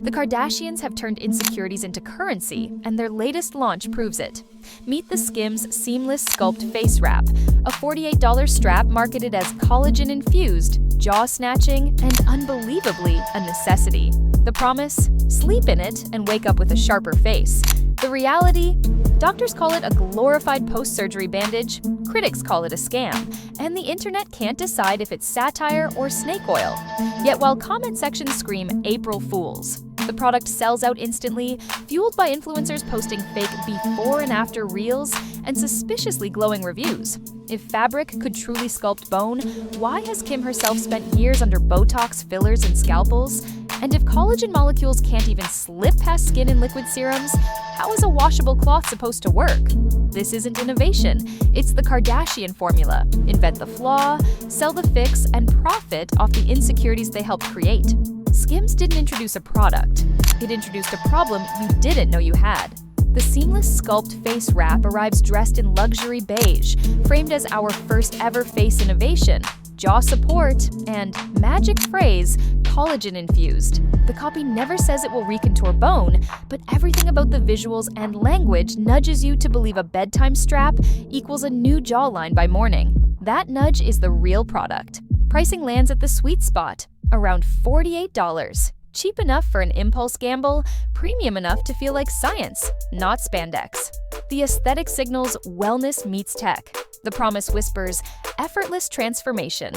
The Kardashians have turned insecurities into currency, and their latest launch proves it. Meet the Skims Seamless Sculpt Face Wrap, a $48 strap marketed as collagen-infused, jaw-snatching, and unbelievably a necessity. The promise? Sleep in it and wake up with a sharper face. The reality? Doctors call it a glorified post-surgery bandage, critics call it a scam, and the internet can't decide if it's satire or snake oil. Yet while comment sections scream April Fools, the product sells out instantly, fueled by influencers posting fake before and after reels and suspiciously glowing reviews. If fabric could truly sculpt bone, why has Kim herself spent years under Botox, fillers, and scalpels? And if collagen molecules can't even slip past skin in liquid serums, how is a washable cloth supposed to work? This isn't innovation, it's the Kardashian formula. Invent the flaw, sell the fix, and profit off the insecurities they helped create. Skims didn't introduce a product, it introduced a problem you didn't know you had. The Seamless Sculpt Face Wrap arrives dressed in luxury beige, framed as our first ever face innovation, jaw support, and magic phrase, collagen infused. The copy never says it will recontour bone, but everything about the visuals and language nudges you to believe a bedtime strap equals a new jawline by morning. That nudge is the real product. Pricing lands at the sweet spot, around $48. Cheap enough for an impulse gamble, premium enough to feel like science, not spandex. The aesthetic signals wellness meets tech. The promise whispers effortless transformation.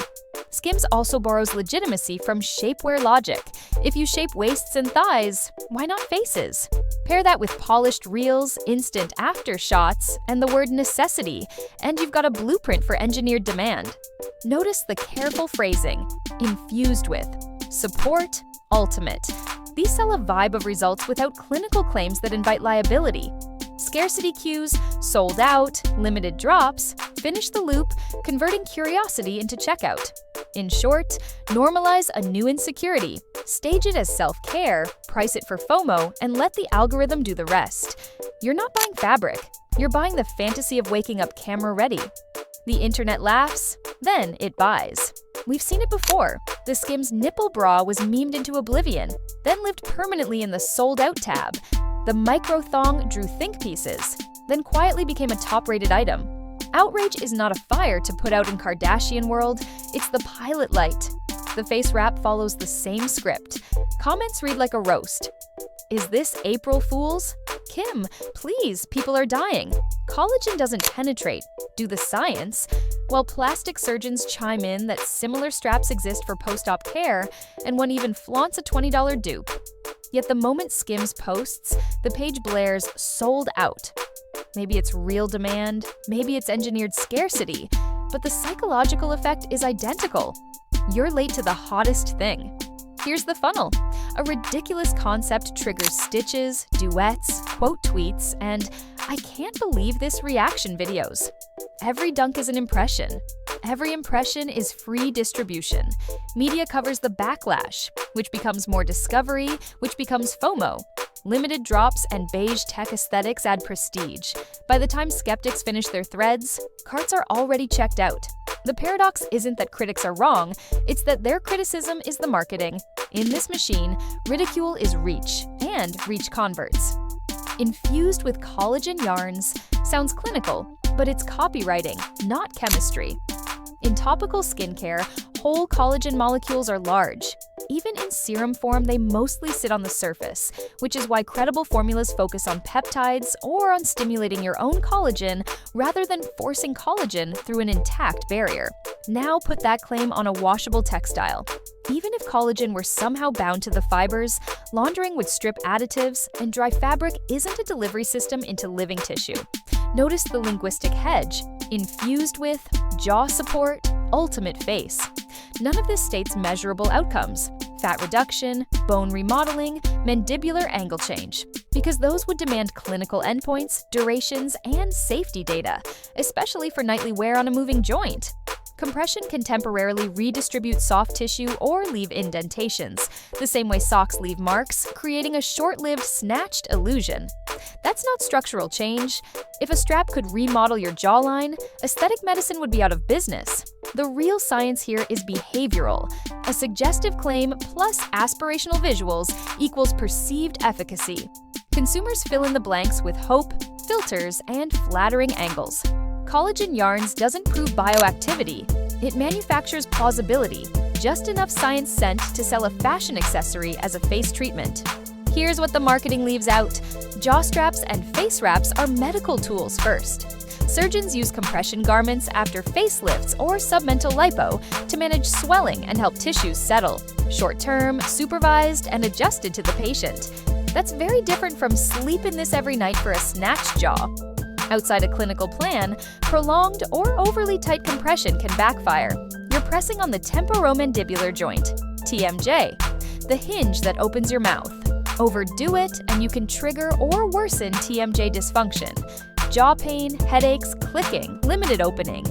Skims also borrows legitimacy from shapewear logic. If you shape waists and thighs, why not faces? Pair that with polished reels, instant after shots, and the word necessity, and you've got a blueprint for engineered demand. Notice the careful phrasing, infused with, support, ultimate. These sell a vibe of results without clinical claims that invite liability. Scarcity cues, sold out, limited drops, finish the loop, converting curiosity into checkout. In short, normalize a new insecurity, stage it as self-care, price it for FOMO, and let the algorithm do the rest. You're not buying fabric, you're buying the fantasy of waking up camera-ready. The internet laughs, then it buys. We've seen it before. The Skims nipple bra was memed into oblivion, then lived permanently in the sold-out tab. The micro thong drew think pieces, then quietly became a top-rated item. Outrage is not a fire to put out in Kardashian world, it's the pilot light. The face wrap follows the same script. Comments read like a roast. Is this April Fools? Kim, please, people are dying. Collagen doesn't penetrate, do the science, while plastic surgeons chime in that similar straps exist for post-op care, and one even flaunts a $20 dupe. Yet the moment Skims posts, the page blares sold out. Maybe it's real demand, maybe it's engineered scarcity, but the psychological effect is identical. You're late to the hottest thing. Here's the funnel. A ridiculous concept triggers stitches, duets, quote tweets, and I can't believe this reaction videos. Every dunk is an impression. Every impression is free distribution. Media covers the backlash, which becomes more discovery, which becomes FOMO. Limited drops and beige tech aesthetics add prestige. By the time skeptics finish their threads, carts are already checked out. The paradox isn't that critics are wrong, it's that their criticism is the marketing. In this machine, ridicule is reach, and reach converts. Infused with collagen yarns sounds clinical, but it's copywriting, not chemistry. In topical skincare, whole collagen molecules are large. Even in serum form, they mostly sit on the surface, which is why credible formulas focus on peptides or on stimulating your own collagen rather than forcing collagen through an intact barrier. Now put that claim on a washable textile. Even if collagen were somehow bound to the fibers, laundering would strip additives, and dry fabric isn't a delivery system into living tissue. Notice the linguistic hedge, infused with, jaw support, ultimate face. None of this states measurable outcomes, fat reduction, bone remodeling, mandibular angle change, because those would demand clinical endpoints, durations, and safety data, especially for nightly wear on a moving joint. Compression can temporarily redistribute soft tissue or leave indentations, the same way socks leave marks, creating a short-lived snatched illusion. That's not structural change. If a strap could remodel your jawline, aesthetic medicine would be out of business. The real science here is behavioral. A suggestive claim plus aspirational visuals equals perceived efficacy. Consumers fill in the blanks with hope, filters, and flattering angles. Collagen Yarns doesn't prove bioactivity. It manufactures plausibility, just enough science scent to sell a fashion accessory as a face treatment. Here's what the marketing leaves out. Jaw straps and face wraps are medical tools first. Surgeons use compression garments after facelifts or submental lipo to manage swelling and help tissues settle. Short-term, supervised, and adjusted to the patient. That's very different from sleep in this every night for a snatched jaw. Outside a clinical plan, prolonged or overly tight compression can backfire. You're pressing on the temporomandibular joint, TMJ, the hinge that opens your mouth. Overdo it, and you can trigger or worsen TMJ dysfunction. Jaw pain, headaches, clicking, limited opening,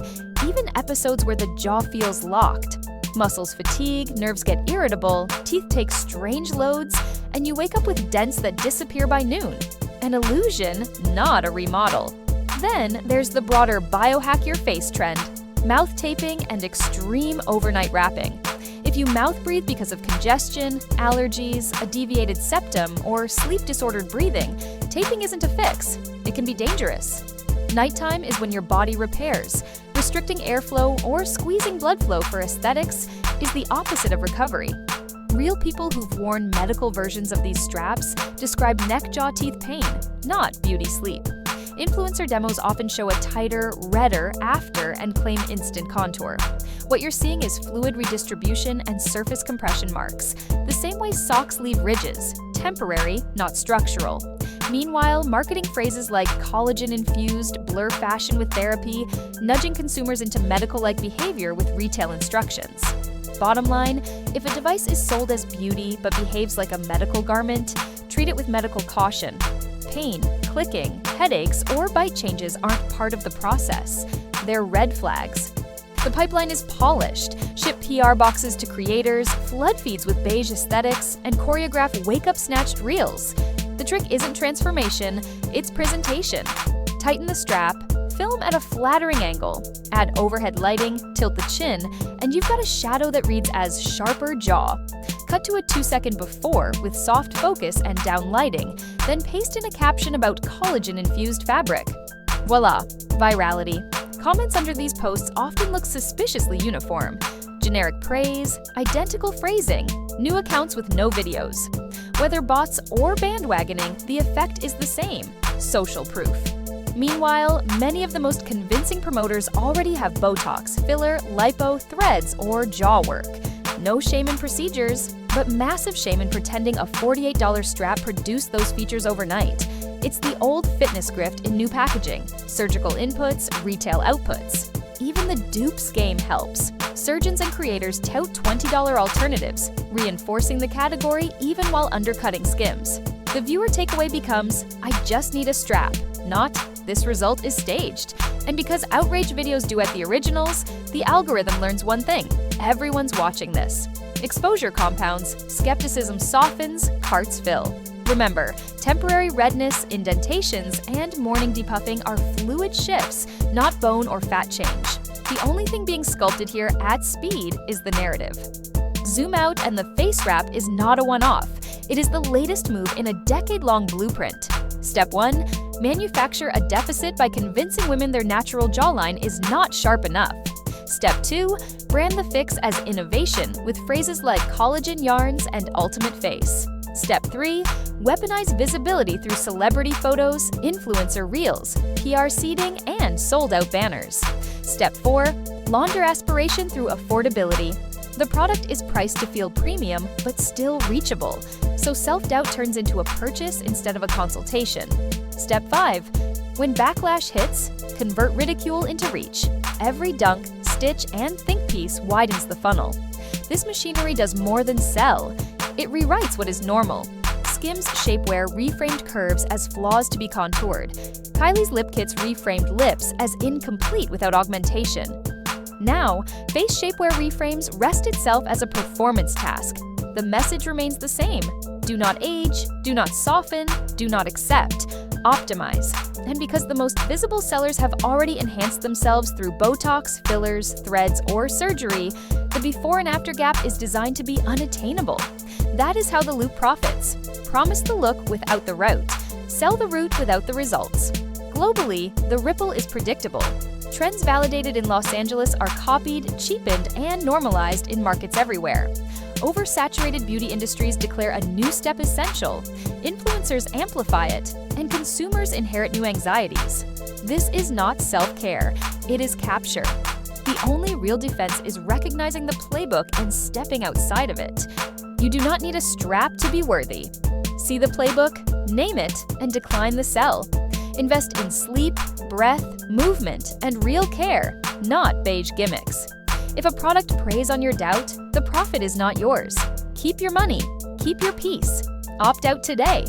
even episodes where the jaw feels locked. Muscles fatigue, nerves get irritable, teeth take strange loads, and you wake up with dents that disappear by noon. An illusion, not a remodel. Then there's the broader biohack your face trend, mouth taping and extreme overnight wrapping. If you mouth breathe because of congestion, allergies, a deviated septum, or sleep-disordered breathing, taping isn't a fix. It can be dangerous. Nighttime is when your body repairs. Restricting airflow or squeezing blood flow for aesthetics is the opposite of recovery. Real people who've worn medical versions of these straps describe neck, jaw, teeth pain, not beauty sleep. Influencer demos often show a tighter, redder after and claim instant contour. What you're seeing is fluid redistribution and surface compression marks, the same way socks leave ridges, temporary, not structural. Meanwhile, marketing phrases like collagen-infused blur fashion with therapy, nudging consumers into medical-like behavior with retail instructions. Bottom line, if a device is sold as beauty but behaves like a medical garment, treat it with medical caution. Pain, clicking, headaches, or bite changes aren't part of the process. They're red flags. The pipeline is polished. Ship PR boxes to creators, flood feeds with beige aesthetics, and choreograph wake-up snatched reels. The trick isn't transformation, it's presentation. Tighten the strap, film at a flattering angle, add overhead lighting, tilt the chin, and you've got a shadow that reads as sharper jaw. Cut to a 2-second before with soft focus and down lighting, then paste in a caption about collagen-infused fabric. Voila, virality. Comments under these posts often look suspiciously uniform. Generic praise, identical phrasing, new accounts with no videos. Whether bots or bandwagoning, the effect is the same: social proof. Meanwhile, many of the most convincing promoters already have Botox, filler, lipo, threads, or jaw work. No shame in procedures, but massive shame in pretending a $48 strap produced those features overnight. It's the old fitness grift in new packaging, surgical inputs, retail outputs. Even the dupes game helps. Surgeons and creators tout $20 alternatives, reinforcing the category even while undercutting skims. The viewer takeaway becomes, I just need a strap, not, this result is staged. And because Outrage videos duet the originals, the algorithm learns one thing: everyone's watching this. Exposure compounds, skepticism softens, carts fill. Remember, temporary redness, indentations, and morning depuffing are fluid shifts, not bone or fat change. The only thing being sculpted here at speed is the narrative. Zoom out and the face wrap is not a one-off. It is the latest move in a decade-long blueprint. Step 1. Manufacture a deficit by convincing women their natural jawline is not sharp enough. Step 2. Brand the fix as innovation with phrases like collagen yarns and ultimate face. Step 3. Weaponize visibility through celebrity photos, influencer reels, PR seeding, and sold-out banners. Step 4. Launder aspiration through affordability. The product is priced to feel premium, but still reachable, so self-doubt turns into a purchase instead of a consultation. Step 5. When backlash hits, convert ridicule into reach. Every dunk, stitch, and think piece widens the funnel. This machinery does more than sell. It rewrites what is normal. Skims shapewear reframed curves as flaws to be contoured. Kylie's lip kits reframed lips as incomplete without augmentation. Now, face shapewear reframes rest itself as a performance task. The message remains the same: do not age, do not soften, do not accept. optimize. And because the most visible sellers have already enhanced themselves through Botox, fillers, threads, or surgery, the before and after gap is designed to be unattainable. That is how the loop profits. Promise the look without the route. Sell the route without the results. Globally, the ripple is predictable. Trends validated in Los Angeles are copied, cheapened, and normalized in markets everywhere. Oversaturated beauty industries declare a new step essential. Influencers amplify it, and consumers inherit new anxieties. This is not self-care, it is capture. The only real defense is recognizing the playbook and stepping outside of it. You do not need a strap to be worthy. See the playbook, name it, and decline the sell. Invest in sleep, breath, movement, and real care, not beige gimmicks. If a product preys on your doubt, the profit is not yours. Keep your money, keep your peace. Opt out today.